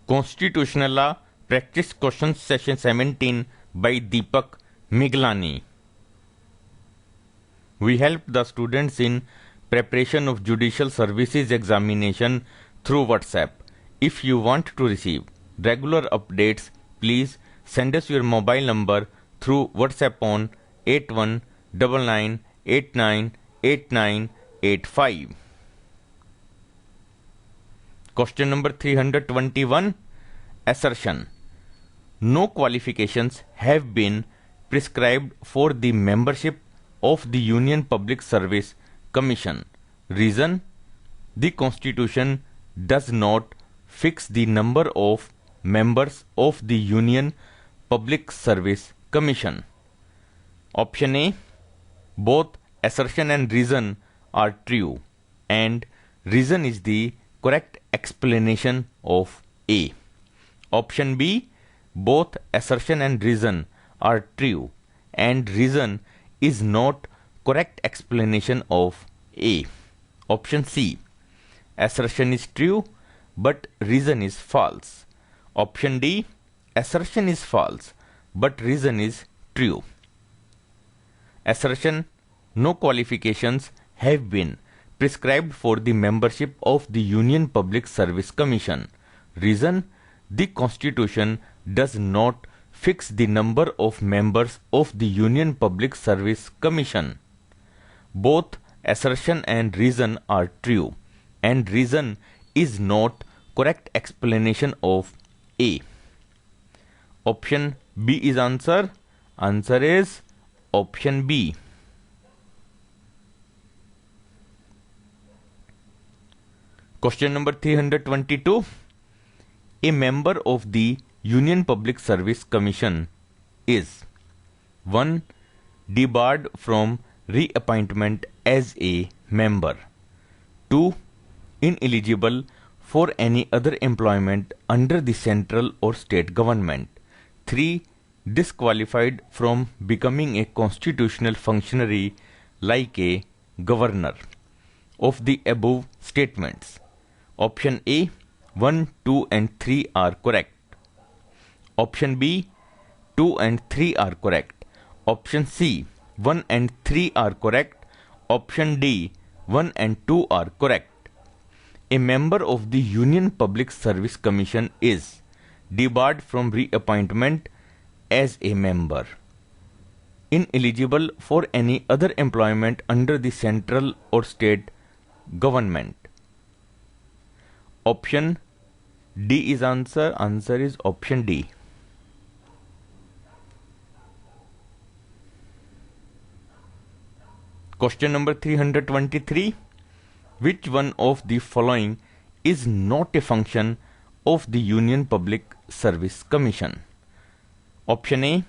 Constitutional Law Practice Questions Session 17 by Deepak Miglani. We help the students in preparation of Judicial Services examination through WhatsApp. If you want to receive regular updates, please send us your mobile number through WhatsApp on 8199898985. Question number 321. Assertion. No qualifications have been prescribed for the membership of the Union Public Service Commission. Reason: the Constitution does not fix the number of members of the Union Public Service Commission. Option A. Both assertion and reason are true, and reason is the correct explanation of A. Option B. Both assertion and reason are true, and reason is not correct explanation of A. Option C. Assertion is true, but reason is false. Option D. Assertion is false, but reason is true. Assertion. No qualifications have been prescribed for the membership of the Union Public Service Commission. Reason: the Constitution does not fix the number of members of the Union Public Service Commission. Both assertion and reason are true, and reason is not correct explanation of A. Option B is answer. Answer is option B. Question number 322. A member of the Union Public Service Commission is 1. Debarred from reappointment as a member. 2. Ineligible for any other employment under the central or state government. 3. Disqualified from becoming a constitutional functionary like a governor. Of the above statements, option A, 1, 2 and 3 are correct. Option B, 2 and 3 are correct. Option C, 1 and 3 are correct. Option D, 1 and 2 are correct. A member of the Union Public Service Commission is debarred from reappointment as a member, ineligible for any other employment under the central or state government. Option D is answer. Answer is option D. Question number 323. Which one of the following is not a function of the Union Public Service Commission? Option A,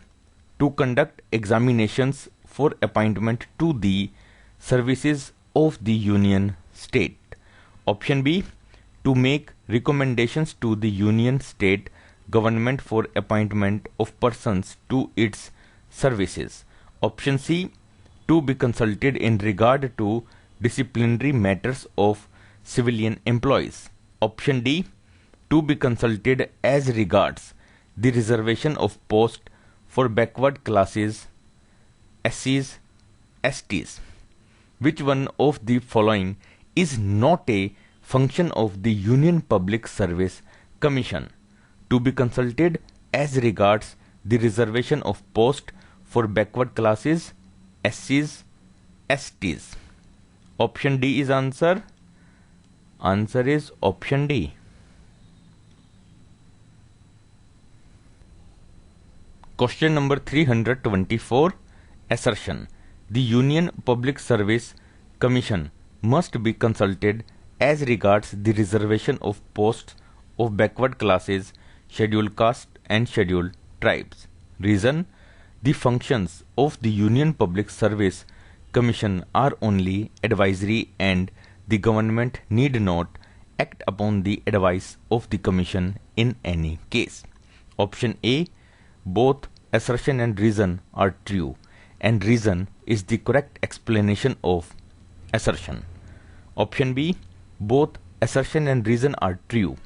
to conduct examinations for appointment to the services of the Union State. Option B, to make recommendations to the Union State government for appointment of persons to its services. Option C, to be consulted in regard to disciplinary matters of civilian employees. Option D, to be consulted as regards the reservation of post for backward classes, SCs, STs. Which one of the following is not a function of the Union Public Service Commission? To be consulted as regards the reservation of post for backward classes, SCs, STs. Option D is answer. Answer is option D. Question number 324. Assertion. The Union Public Service Commission must be consulted as regards the reservation of posts of backward classes, scheduled caste and scheduled tribes. Reason: the functions of the Union Public Service Commission are only advisory, and the government need not act upon the advice of the Commission in any case. Option A, both assertion and reason are true, and reason is the correct explanation of assertion. Option B, both assertion and reason are true,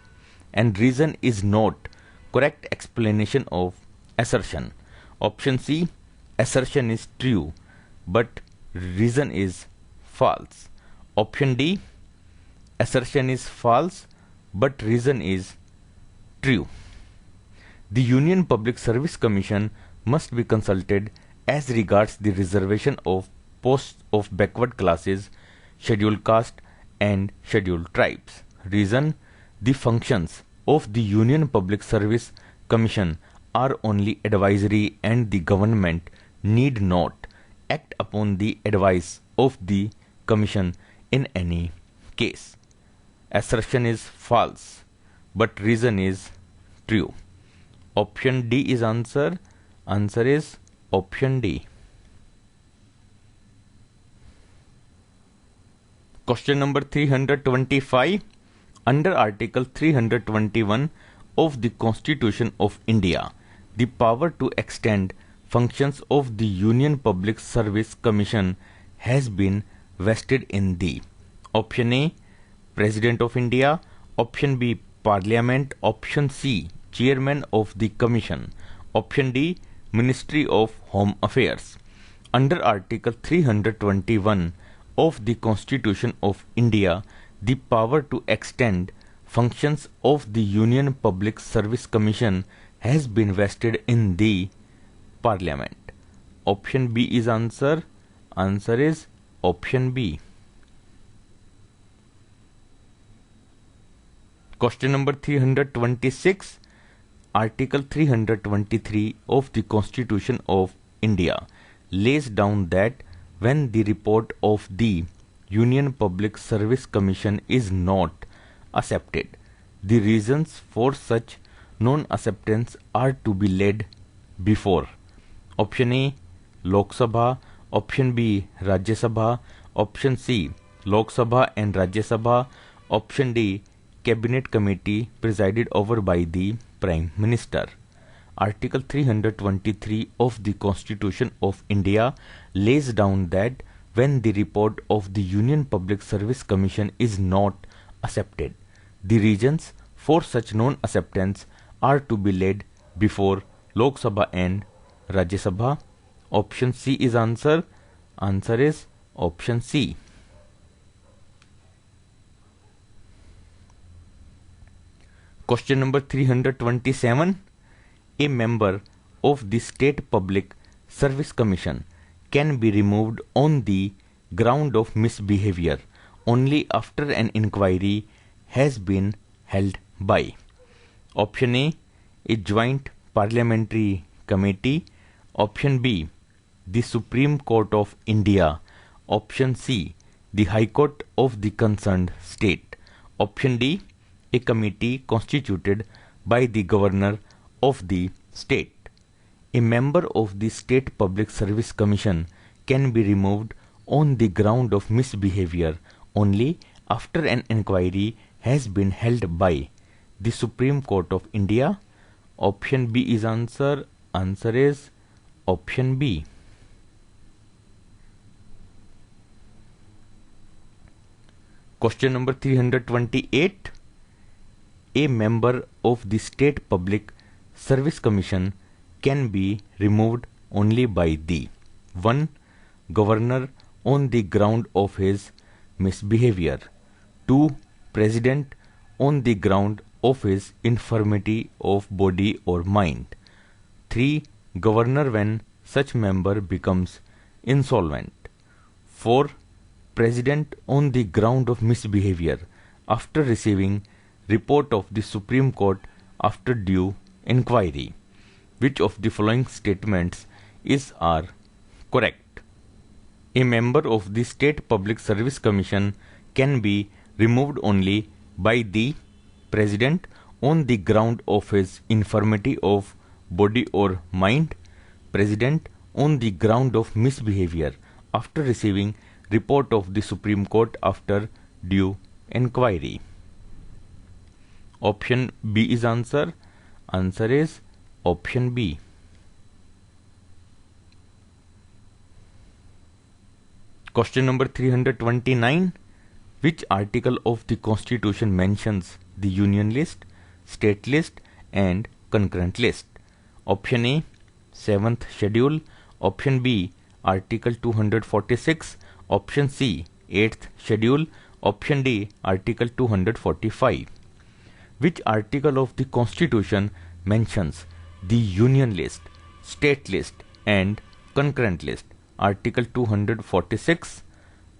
and reason is not correct explanation of assertion. Option C, assertion is true but reason is false. Option D, assertion is false but reason is true. The Union Public Service Commission must be consulted as regards the reservation of posts of backward classes, scheduled caste and scheduled tribes. Reason, the functions of the Union Public Service Commission are only advisory and the government need not act upon the advice of the Commission in any case. Assertion is false but reason is true. Option D is answer. Answer is option D. Question number 325. Under Article 321 of the Constitution of India, the power to extend functions of the Union Public Service Commission has been vested in the option A, President of India, option B, Parliament, option C, Chairman of the Commission, option D, Ministry of Home Affairs. Under Article 321 of the Constitution of India, the power to extend functions of the Union Public Service Commission has been vested in the Parliament. Option B is answer. Answer is option B. Question number 326. Article 323 of the Constitution of India lays down that when the report of the Union Public Service Commission is not accepted, the reasons for such non-acceptance are to be laid before option A, Lok Sabha, option B, Rajya Sabha, option C, Lok Sabha and Rajya Sabha, option D, Cabinet Committee presided over by the Prime Minister. Article 323 of the Constitution of India lays down that when the report of the Union Public Service Commission is not accepted, the reasons for such non-acceptance are to be laid before Lok Sabha and Rajya Sabha. Option C is answer. Answer is option C. Question number 327. A member of the State Public Service Commission can be removed on the ground of misbehavior only after an inquiry has been held by option A, a joint parliamentary committee, option B, the Supreme Court of India, option C, the High Court of the concerned state, option D, a committee constituted by the governor of the state. A member of the State Public Service Commission can be removed on the ground of misbehavior only after an inquiry has been held by the Supreme Court of India. Option B is answer. Answer is option B. Question number 328. A member of the State Public Service Commission can be removed only by the 1. Governor on the ground of his misbehavior, 2. President on the ground of his infirmity of body or mind, 3. Governor when such member becomes insolvent, 4. President on the ground of misbehavior after receiving report of the Supreme Court after due inquiry. Which of the following statements are correct? A member of the State Public Service Commission can be removed only by the President on the ground of his infirmity of body or mind, President on the ground of misbehavior after receiving report of the Supreme Court after due inquiry. Option B is answer. Answer is option B. Question number 329. Which article of the Constitution mentions the Union list? state list and concurrent list. Option A, 7th schedule. Option B, Article 246. Option C, 8th schedule. Option D, Article 245. Which article of the Constitution mentions the union list, state list and concurrent list? Article 246.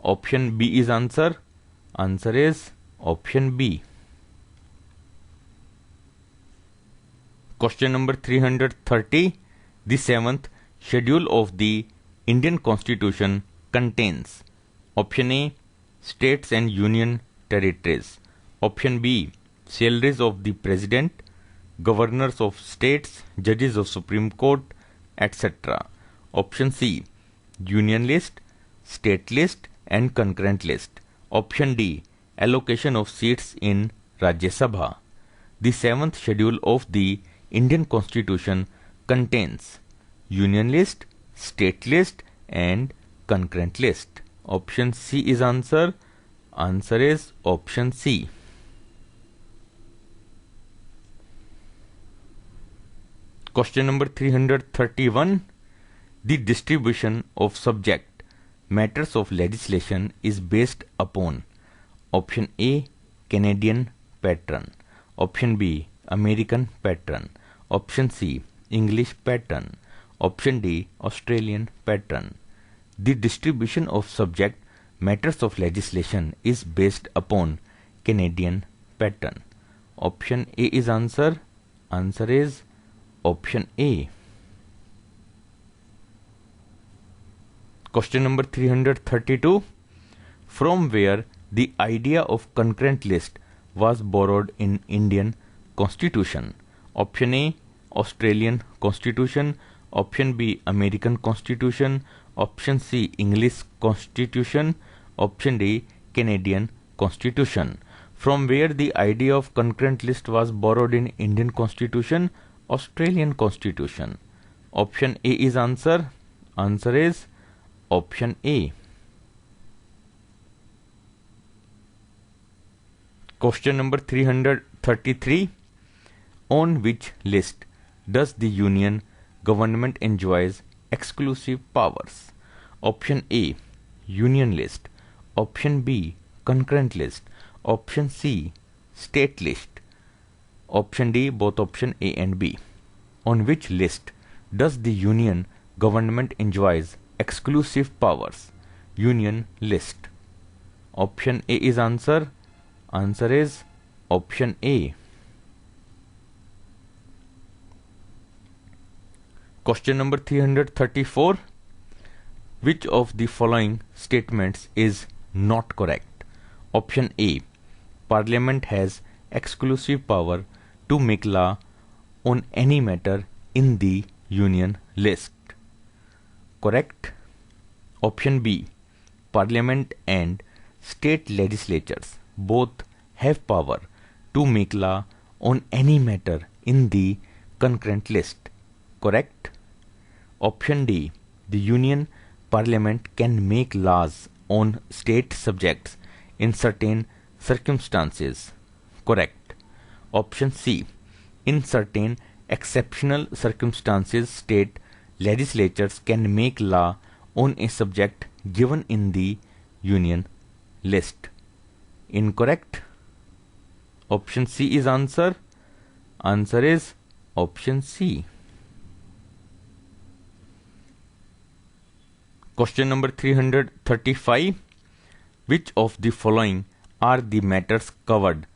Option B is answer. Answer is option B. Question number 330. The 7th schedule of the Indian Constitution contains option A, states and union territories. Option B, salaries of the president, governors of states, judges of Supreme Court, etc. Option C, union list, state list and concurrent list. Option D, allocation of seats in Rajya Sabha. The 7th schedule of the Indian Constitution contains union list, state list and concurrent list. Option C is answer. Answer is option C. Question number 331. The distribution of subject matters of legislation is based upon option A, Canadian pattern. Option B, American pattern. Option C, English pattern. Option D, Australian pattern. The distribution of subject matters of legislation is based upon Canadian pattern. Option A is answer. Answer is option A. Question number 332. From where the idea of concurrent list was borrowed in Indian Constitution? Option A, Australian Constitution. Option B, American Constitution. Option C, English Constitution. Option D, Canadian Constitution. From where the idea of concurrent list was borrowed in Indian Constitution? Australian Constitution. Option A is answer. Answer is option A. Question number 333. On which list does the Union government enjoys exclusive powers? Option A, union list. Option B, concurrent list. Option C, state list. Option D, both option A and B. On which list does the Union government enjoys exclusive powers? Union list. Option A is answer. Answer is option A. Question number 334. Which of the following statements is not correct? Option A, Parliament has exclusive power to make law on any matter in the Union list. Correct. Option B, Parliament and state legislatures both have power to make law on any matter in the concurrent list. Correct. Option D, the Union Parliament can make laws on state subjects in certain circumstances. Correct. Option C, in certain exceptional circumstances, state legislatures can make law on a subject given in the Union list. Incorrect. Option C is answer. Answer is option C. Question number 335. Which of the following are the matters covered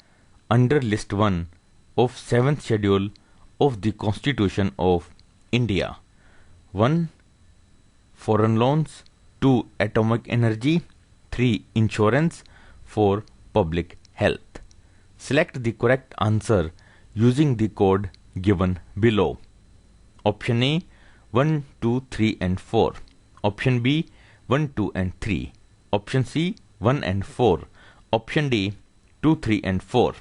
under list 1 of 7th schedule of the Constitution of India? 1. Foreign loans. 2. Atomic energy. 3. Insurance. 4. Public health. Select the correct answer using the code given below. Option A, 1, 2, 3 and 4. Option B, 1, 2 and 3. Option C, 1 and 4. Option D, 2, 3 and 4.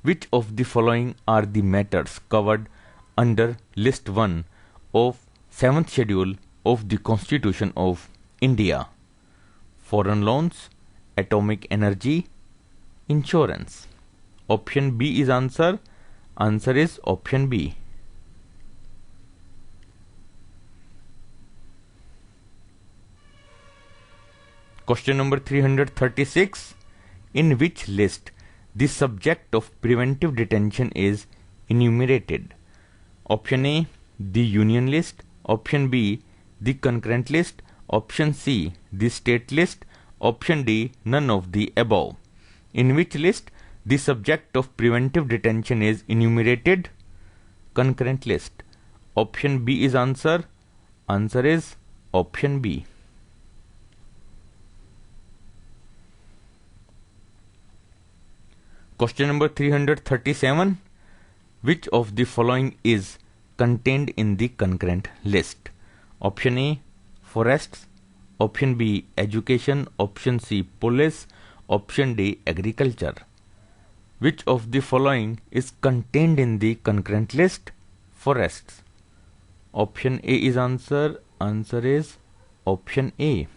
Which of the following are the matters covered under list 1 of 7th schedule of the Constitution of India? Foreign loans, atomic energy, insurance. Option B is answer. Answer is option B. Question number 336. In which list the subject of preventive detention is enumerated? Option A, the union list. Option B, the concurrent list. Option C, the state list. Option D, none of the above. In which list the subject of preventive detention is enumerated? Concurrent list. Option B is answer. Answer is option B. Question number 337. Which of the following is contained in the concurrent list? Option A, forests. Option B, education. Option C, police. Option D, agriculture. Which of the following is contained in the concurrent list? Forests. Option A is answer. Answer is option A.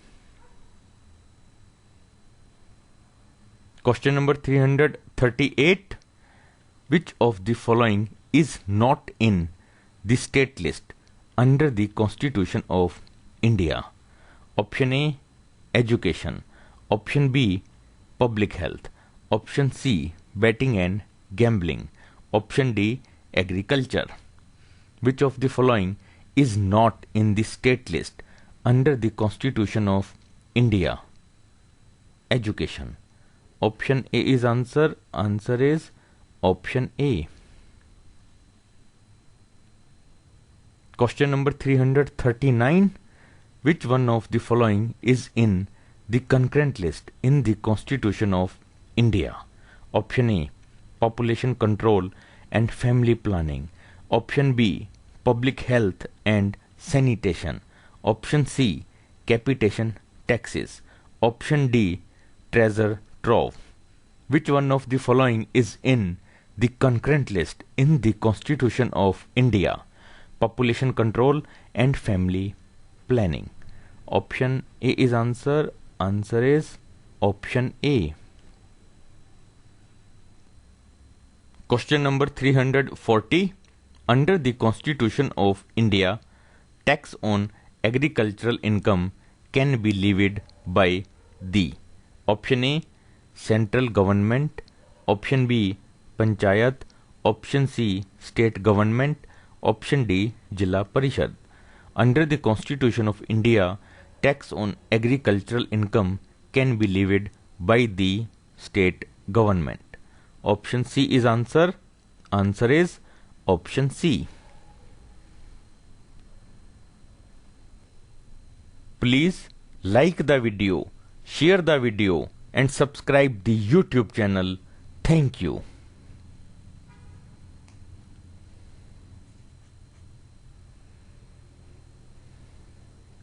Question number 338. Which of the following is not in the state list under the Constitution of India? Option A, education. Option B, public health. Option C, betting and gambling. Option D, agriculture. Which of the following is not in the state list under the Constitution of India? Education. Option A is answer. Answer is option A. Question number 339. Which one of the following is in the concurrent list in the Constitution of India? Option A, population control and family planning. Option B, public health and sanitation. Option C, capitation taxes. Option D, treasure trove. Which one of the following is in the concurrent list in the Constitution of India? Population control and family planning. Option A is answer. Answer is option A. Question number 340. Under the Constitution of India, tax on agricultural income can be levied by the option A, central government. Option B, panchayat. Option C, state government. Option D, Jilla Parishad. Under the Constitution of India, tax on agricultural income can be levied by the state government. Option C is answer. Answer is option C. Please like the video, share the video and subscribe the YouTube channel. Thank you.